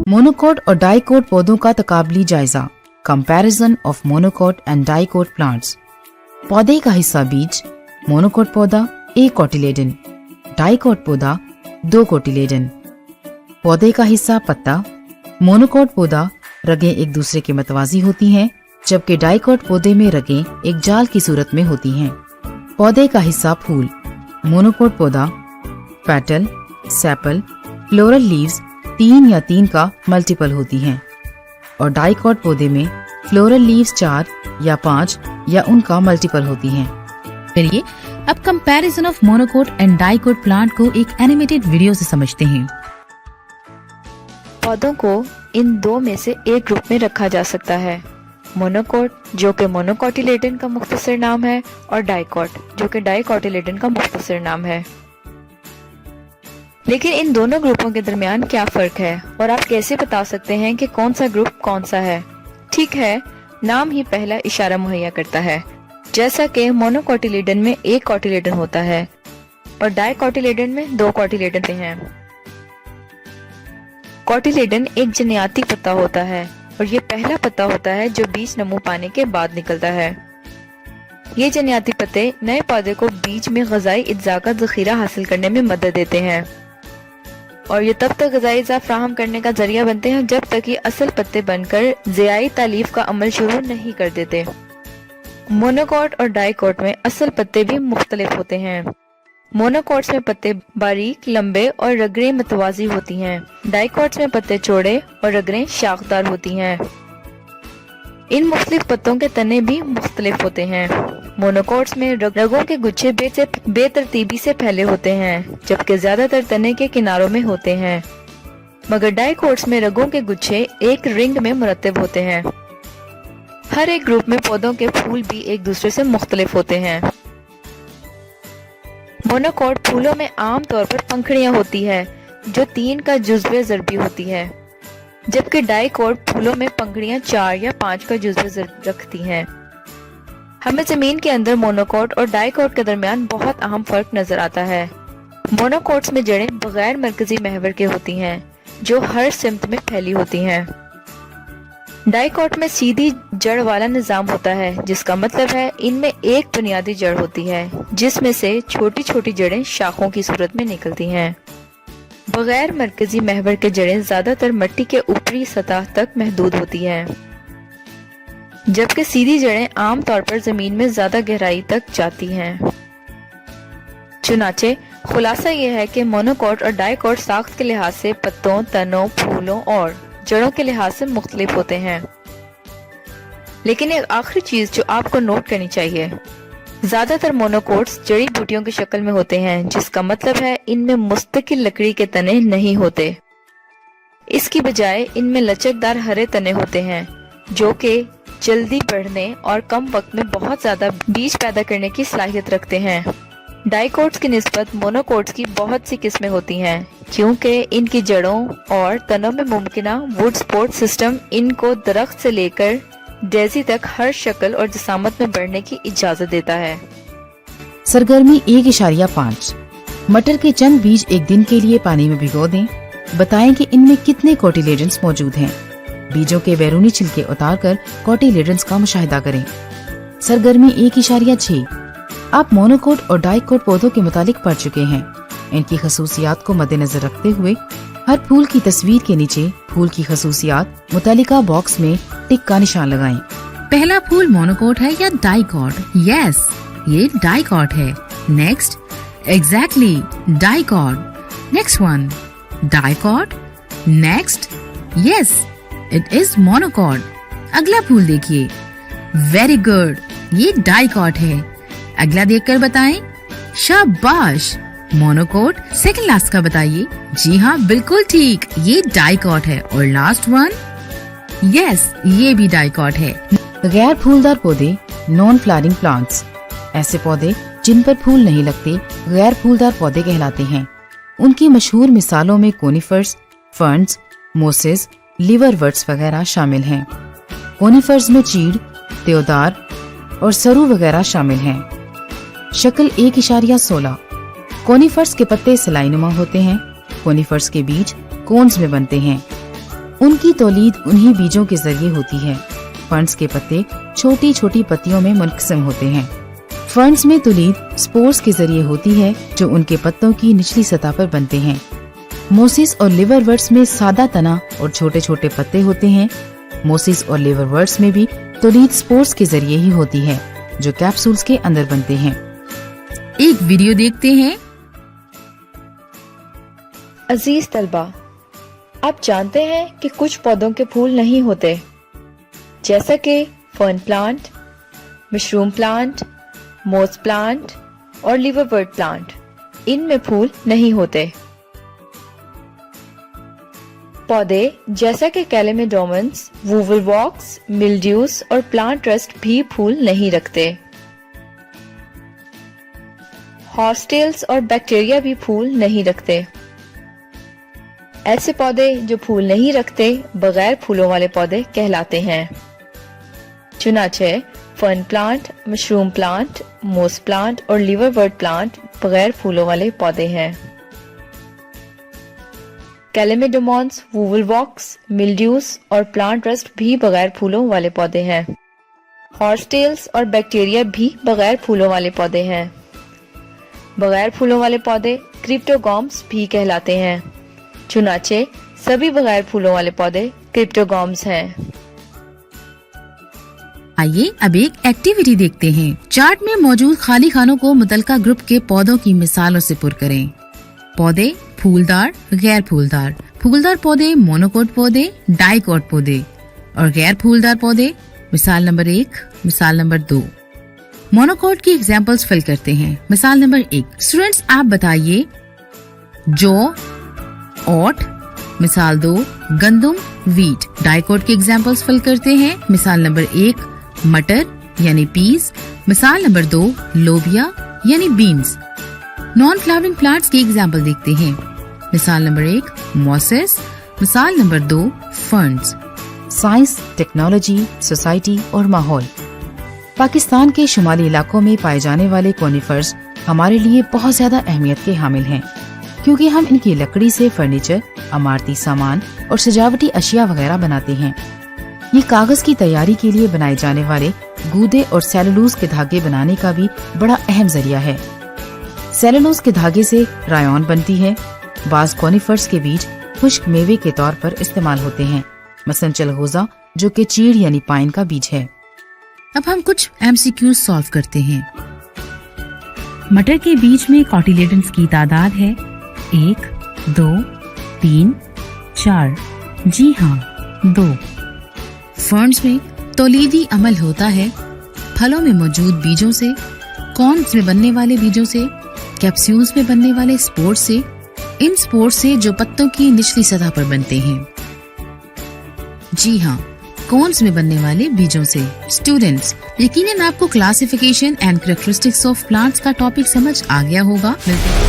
Monocot और dicot पौधों का तकाबली जायजा, comparison of monocot and dicot plants. पौधे का हिस्सा बीज, मोनोकोट पौधा 1 कोटिलेडन, डाइकोट पौधा 2 कोटिलेडन। पौधे का हिस्सा पत्ता, मोनोकोट पौधा रगें एक दूसरे के मतवाजी होती हैं, जबकि डाइकोट पौधे में रगें एक जाल की सूरत में होती हैं। पौधे का हिस्सा फूल, मोनोकोट पौधा पेटल, सेपल, फ्लोरल लीव्स 3 या 3 का मल्टीपल होती हैं और डाइकोट पौधे में फ्लोरल लीव्स 4 या 5 या उनका मल्टीपल होती हैं। चलिए अब comparison of monocot and dicot plant को एक एनिमेटेड वीडियो से समझते हैं। पौधों को इन दो में से एक ग्रुप में रखा जा सकता है, मोनोकोट जो कि मोनोकोटिलेडन का मुख्तसर नाम है और डाइकोट जो कि डाइकोटिलेडन का मुख्तसर नाम है। लेकिन इन दोनों ग्रुपों के दरमियान क्या फर्क है और आप कैसे बता सकते हैं कि कौन सा ग्रुप कौन सा है? ठीक है, नाम ही पहला इशारा मुहैया करता है। जैसा कि मोनोकोटिलेडन में 1 कोटिलेडन होता है और डाइकोटिलेडन में 2 कोटिलेडन हैं। कोटिलेडन एक जनियाती पत्ता होता है और ये पहला पत्ता होता है जो बीज नमू पाने के बाद निकलता है। ये जनियाती पत्ते नए पौधे को बीज में ग़िज़ाई अज्जा का ज़ख़ीरा हासिल करने में मदद देते हैं और ये तब तक ग़िज़ाई अज्जा फ्राहम करने का जरिया बनते हैं जब तक ये असल पत्ते बनकर ज़ियाई तालीफ का अमल शुरू नहीं कर देते। मोनोकोट और डाइकोट में असल पत्ते भी मुख्तलिफ होते हैं। मोनोकोट्स में पत्ते बारीक, लंबे और रगड़ें मतवाजी होती हैं। डाइकोट्स में पत्ते चौड़े और रगड़ें शाखदार होती हैं। इन मुख्तलिफ पत्तों के तने भी मुख्तलिफ होते हैं। मोनोकोट्स में रगों के गुच्छे बेतरतीबी से फैले होते हैं, जबकि ज्यादातर तने के किनारों में होते हैं, मगर डाइकोट्स में रगों के गुच्छे एक रिंग में मुरतब होते हैं। हर एक ग्रुप में पौधों के फूल भी एक दूसरे से मुख्तलिफ होते हैं। मोनोकोट फूलों में आम तौर पर पंखुड़ियां होती है जो 3 का जुज़्वे ज़रबी होती है, जबकि डाइकोट फूलों में पंखुड़ियां 4 या 5 का जुज़्वे ज़रबी रखती हैं। हमें जमीन के अंदर मोनोकोट और डाइकोट के दरमियान बहुत अहम फर्क नजर आता है। मोनोकोट्स में जड़ें बगैर मरकजी महवर के होती हैं जो हर सिमत में फैली होती हैं। डाइकोट में सीधी जड़ वाला निजाम होता है, जिसका मतलब है इनमें एक बुनियादी जड़ होती है जिसमें से छोटी छोटी जड़ें शाखों की सूरत में निकलती हैं। बगैर मरकजी महवर के जड़ें ज्यादातर मिट्टी के ऊपरी सतह तक महदूद होती हैं, जबकि सीधी जड़ें आम तौर पर जमीन में ज्यादा गहराई तक जाती हैं। चुनाचे खुलासा यह है कि मोनोकोट और डाइकोट साख्त के लिहाज से पत्तों, तनों, फूलों और जड़ों के लिहाज से मुख्तलिफ होते हैं। लेकिन एक आखिरी चीज जो आपको नोट करनी चाहिए, ज्यादातर मोनोकोट्स जड़ी बूटियों की शक्ल में होते हैं, जिसका मतलब है इनमें मुस्तकिल लकड़ी के तने नहीं होते। इसकी बजाय इनमें लचकदार हरे तने होते हैं जो कि जल्दी बढ़ने और कम वक्त में बहुत ज्यादा बीज पैदा करने की सलाहियत रखते हैं। डाइकोट्स की निस्बत मोनोकोट्स की बहुत सी किस्में होती हैं क्योंकि इनकी जड़ों और तनों में मुमकिना वुड सपोर्ट सिस्टम इनको दरख्त से लेकर डेज़ी तक हर शक्ल और जसामत में बढ़ने की इजाजत देता है। सरगर्मी 1.5 मटर के चंद बीज एक दिन के लिए पानी में भिगो दें। बताएं कि इनमें कितने कोटिलेडन्स मौजूद हैं। बीजों के बैरूनी छिलके उतारकर कोटिलेडन्स का मुशाहिदा करें। सरगर्मी 1.6 आप मोनोकोट और डाइकोट पौधों के मुतालिक पढ़ चुके हैं। इनकी खसूसियात को मद्देनजर रखते हुए हर फूल की तस्वीर के नीचे फूल की खसूसियात मुतालिका बॉक्स में टिक का निशान लगाएं। पहला फूल मोनोकोट है या डाइकोट? यस, ये डाइकोट है। Next, exactly dicot. Next one, dicot. Next, yes it is monocot. अगला फूल देखिए, वेरी गुड, ये डाइकोट है। अगला देखकर बताएं। शाबाश, मोनोकोट। सेकंड लास्ट का बताइए। जी हाँ, बिल्कुल ठीक, ये डाइकोट है। और लास्ट वन, यस ये भी डाइकोट है। गैर फूलदार पौधे, नॉन फ्लावरिंग प्लांट्स, ऐसे पौधे जिन पर फूल नहीं लगते गैर फूलदार पौधे कहलाते हैं। उनकी मशहूर मिसालों में कोनिफर्स, फर्न्स, मोसेस, लिवरवर्ट्स वगैरह शामिल हैं। कोनिफर्स में चीड़, देवदार और सरू वगैरह शामिल हैं। शक्ल 1.16 कोनिफर्स के पत्ते सलाइनुमा होते हैं। कोनिफर्स के बीज कोन्स में बनते हैं। उनकी तौलीद उन्हीं बीजों के जरिए होती है। फर्न्स के पत्ते छोटी छोटी पत्तियों में मुनक़सिम होते हैं। फर्न्स में तौलीद स्पोर्स के जरिए होती है जो उनके पत्तों की निचली सतह पर बनते हैं। मोसिस और लिवरवर्ट्स में सादा तना और छोटे छोटे पत्ते होते हैं। मोसिस और लिवरवर्ट्स में भी तौलीद स्पोर्स के जरिए ही होती है जो कैप्सूल्स के अंदर बनते हैं। एक वीडियो देखते हैं। अजीज तलबा, आप जानते हैं कि कुछ पौधों के फूल नहीं होते, जैसा कि फर्न प्लांट, मशरूम प्लांट, मोस प्लांट और लिवरवर्ट प्लांट। इनमें फूल नहीं होते। पौधे जैसा कि कैलेमेडोमन्स, वूवलवॉक्स, मिल्ड्यूस और प्लांट रस्ट भी फूल नहीं रखते। हॉर्सटेल्स और बैक्टीरिया भी फूल नहीं रखते। ऐसे पौधे जो फूल नहीं रखते बगैर फूलों वाले पौधे कहलाते हैं। चुनाचे फर्न प्लांट, मशरूम प्लांट, मोस प्लांट और लिवरवर्ट प्लांट बगैर फूलों वाले पौधे हैं। कैलेमेडोमॉन्स, वूवलवॉक्स, मिल्ड्यूस और प्लांट रस्ट भी बगैर फूलों वाले पौधे हैं। हॉर्सटेल्स और बैक्टीरिया भी बगैर फूलों वाले पौधे हैं। बगैर फूलों वाले पौधे क्रिप्टोगॉम्स भी कहलाते हैं। चुनाचे सभी बगैर फूलों वाले पौधे क्रिप्टोगॉम्स हैं। आइए अब एक एक्टिविटी देखते हैं। चार्ट में मौजूद खाली खानों को मुतलका ग्रुप के पौधों की मिसालों से पुर करें। पौधे फूलदार, गैर फूलदार। फूलदार पौधे मोनोकोट पौधे, डाइकोट पौधे और गैर फूलदार पौधे। मिसाल नंबर 1, मिसाल नंबर 2। मोनोकोट की एग्जाम्पल्स फिल करते हैं। मिसाल नंबर 1। स्टूडेंट्स आप बताइए जौ, ओट। मिसाल 2 गंदम, वीट। डाइकोट की एग्जाम्पल्स फिल करते हैं। मिसाल नंबर 1 मटर यानी पीस। मिसाल नंबर 2 लोबिया यानी बीन्स। नॉन फ्लावरिंग प्लांट्स की एग्जाम्पल देखते हैं। मिसाल नंबर 1 मॉसेस। मिसाल number 2 ferns. Science, technology, society और माहौल। पाकिस्तान के शुमाली इलाकों में पाए जाने वाले कोनिफर्स हमारे लिए बहुत ज्यादा अहमियत के हामिल हैं, क्योंकि हम इनकी लकड़ी से फर्नीचर, इमारती सामान और सजावटी अशिया वगैरह बनाते हैं। ये कागज की तैयारी के लिए बनाए जाने वाले गूदे और सेलुलोज के धागे बनाने का भी बड़ा अहम जरिया है। सेलुलोज के धागे से रायॉन बनती है। बाज कोनिफर्स के बीज खुश्क मेवे के तौर पर इस्तेमाल होते हैं, मसलन चलगोजा जो कि चीड़ यानी पाइन का बीज है। अब हम कुछ MCQs सॉल्व करते हैं। मटर के बीज में कॉटिलेडन्स की तादाद है 1, 2, 3, 4। जी हाँ, 2। फर्न्स में तौलीदी अमल होता है फलों में मौजूद बीजों से, कॉर्न्स में बनने वाले बीजों से, कैप्सूल्स में बनने वाले स्पोर्स से, इन स्पोर्स से जो पत्तों की निचली सतह पर बनते हैं। जी हाँ, कॉर्न्स में बनने वाले बीजों से। स्टूडेंट्स, यकीनन आपको classification and characteristics of plants का टॉपिक समझ आ गया होगा। मिलते हैं।